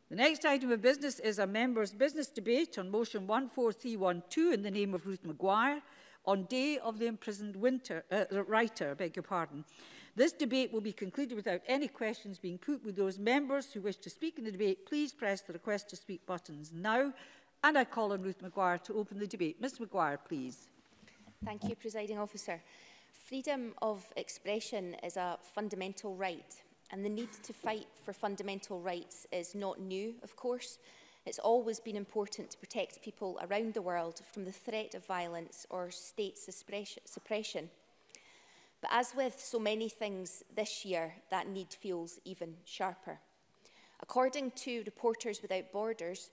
The next item of business is a members' business debate on motion 14312 in the name of Ruth Maguire on Day of the Imprisoned Writer. Beg your pardon. This debate will be concluded without any questions being put. With those members who wish to speak in the debate, please press the request to speak buttons now. And I call on Ruth Maguire to open the debate. Ms Maguire, please. Thank you, Presiding Officer. Freedom of expression is a fundamental right, and the need to fight for fundamental rights is not new, of course. It's always been important to protect people around the world from the threat of violence or state suppression. But as with so many things this year, that need feels even sharper. According to Reporters Without Borders,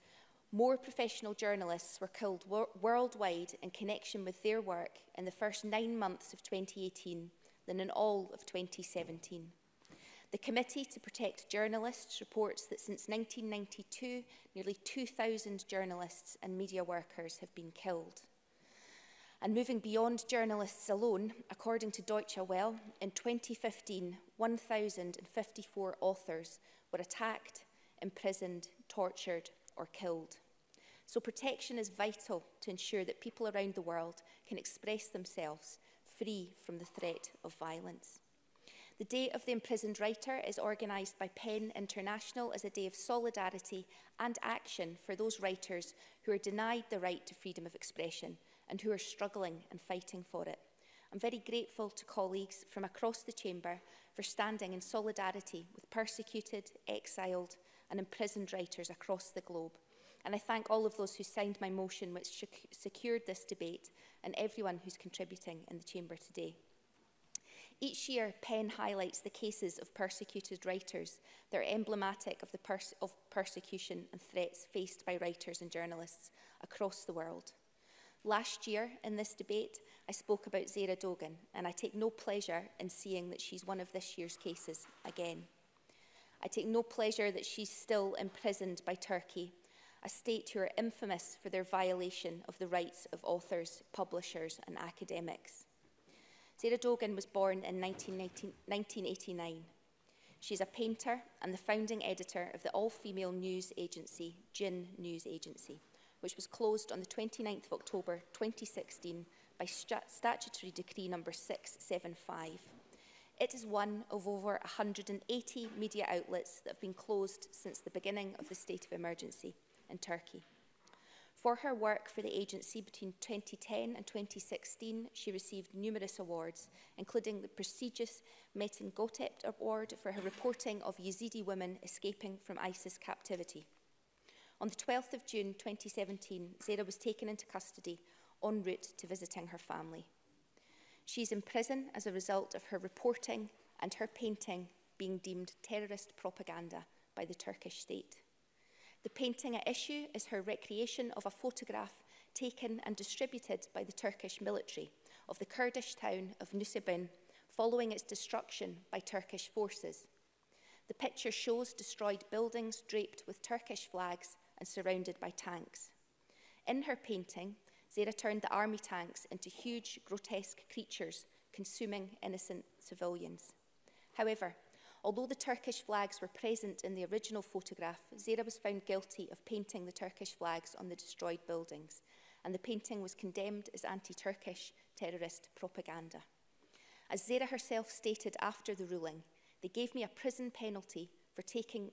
more professional journalists were killed worldwide in connection with their work in the first 9 months of 2018 than in all of 2017. The Committee to Protect Journalists reports that since 1992, nearly 2,000 journalists and media workers have been killed. And moving beyond journalists alone, according to Deutsche Welle, in 2015, 1,054 authors were attacked, imprisoned, tortured, or killed. So protection is vital to ensure that people around the world can express themselves free from the threat of violence. The Day of the Imprisoned Writer is organised by PEN International as a day of solidarity and action for those writers who are denied the right to freedom of expression and who are struggling and fighting for it. I'm very grateful to colleagues from across the Chamber for standing in solidarity with persecuted, exiled and imprisoned writers across the globe. And I thank all of those who signed my motion which secured this debate and everyone who's contributing in the Chamber today. Each year, PEN highlights the cases of persecuted writers that are emblematic of the persecution and threats faced by writers and journalists across the world. Last year, in this debate, I spoke about Zehra Dogan, and I take no pleasure in seeing that she's one of this year's cases again. I take no pleasure that she's still imprisoned by Turkey, a state who are infamous for their violation of the rights of authors, publishers and academics. Zehra Dogan was born in 1989. She's a painter and the founding editor of the all-female news agency, Jin News Agency, which was closed on the 29th of October 2016 by statutory decree number 675. It is one of over 180 media outlets that have been closed since the beginning of the state of emergency in Turkey. For her work for the agency between 2010 and 2016, she received numerous awards, including the prestigious Metin Gotep Award for her reporting of Yazidi women escaping from ISIS captivity. On the 12th of June 2017, Zehra was taken into custody en route to visiting her family. She's in prison as a result of her reporting and her painting being deemed terrorist propaganda by the Turkish state. The painting at issue is her recreation of a photograph taken and distributed by the Turkish military of the Kurdish town of Nusaybin following its destruction by Turkish forces. The picture shows destroyed buildings draped with Turkish flags and surrounded by tanks. In her painting, Zehra turned the army tanks into huge, grotesque creatures consuming innocent civilians. However, although the Turkish flags were present in the original photograph, Zehra was found guilty of painting the Turkish flags on the destroyed buildings, and the painting was condemned as anti-Turkish terrorist propaganda. As Zehra herself stated after the ruling, they gave me a prison penalty for taking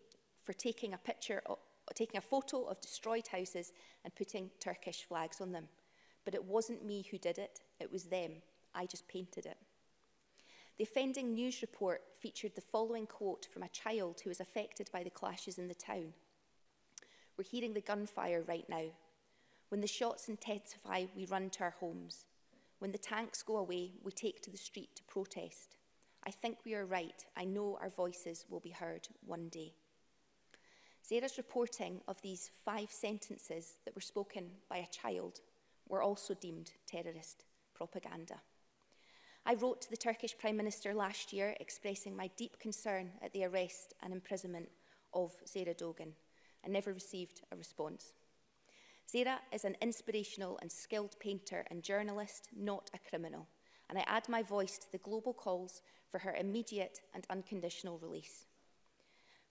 a photo of destroyed houses and putting Turkish flags on them. But it wasn't me who did it, it was them. I just painted it. The offending news report featured the following quote from a child who was affected by the clashes in the town. "We're hearing the gunfire right now. When the shots intensify, we run to our homes. When the tanks go away, we take to the street to protest. I think we are right. I know our voices will be heard one day." Zehra's reporting of these 5 sentences that were spoken by a child were also deemed terrorist propaganda. I wrote to the Turkish Prime Minister last year expressing my deep concern at the arrest and imprisonment of Zehra Dogan and never received a response. Zehra is an inspirational and skilled painter and journalist, not a criminal, and I add my voice to the global calls for her immediate and unconditional release.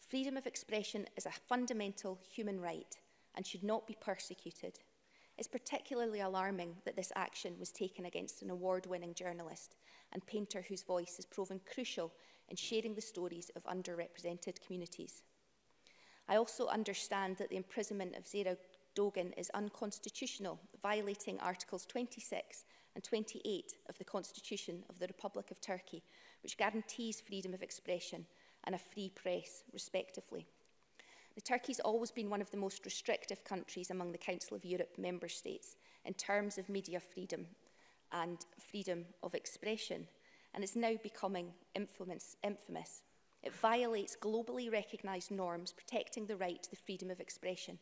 Freedom of expression is a fundamental human right and should not be persecuted. It's particularly alarming that this action was taken against an award-winning journalist and painter whose voice has proven crucial in sharing the stories of underrepresented communities. I also understand that the imprisonment of Zehra Dogan is unconstitutional, violating Articles 26 and 28 of the Constitution of the Republic of Turkey, which guarantees freedom of expression and a free press, respectively. Turkey's always been one of the most restrictive countries among the Council of Europe member states in terms of media freedom and freedom of expression, and is now becoming infamous. It violates globally recognised norms protecting the right to the freedom of expression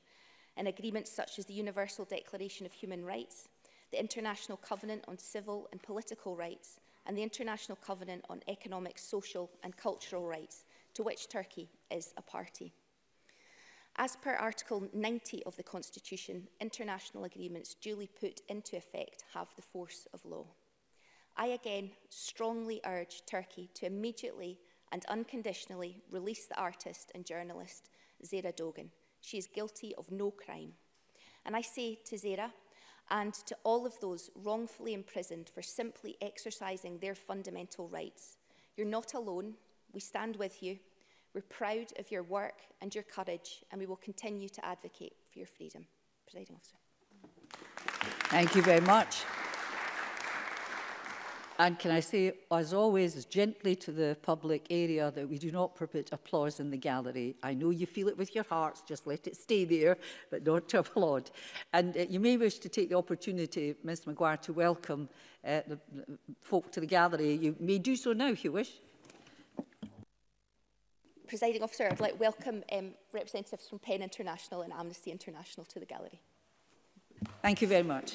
in agreements such as the Universal Declaration of Human Rights, the International Covenant on Civil and Political Rights, and the International Covenant on Economic, Social and Cultural Rights, to which Turkey is a party. As per Article 90 of the Constitution, international agreements duly put into effect have the force of law. I again strongly urge Turkey to immediately and unconditionally release the artist and journalist Zehra Dogan. She is guilty of no crime. And I say to Zehra and to all of those wrongfully imprisoned for simply exercising their fundamental rights, you're not alone. We stand with you. We're proud of your work and your courage, and we will continue to advocate for your freedom. Presiding Officer. Thank you very much. And can I say, as always, gently to the public area that we do not permit applause in the gallery. I know you feel it with your hearts, just let it stay there, but not to applaud. And you may wish to take the opportunity, Ms Maguire, to welcome the folk to the gallery. You may do so now if you wish. Presiding Officer, I'd like to welcome representatives from PEN International and Amnesty International to the gallery. Thank you very much.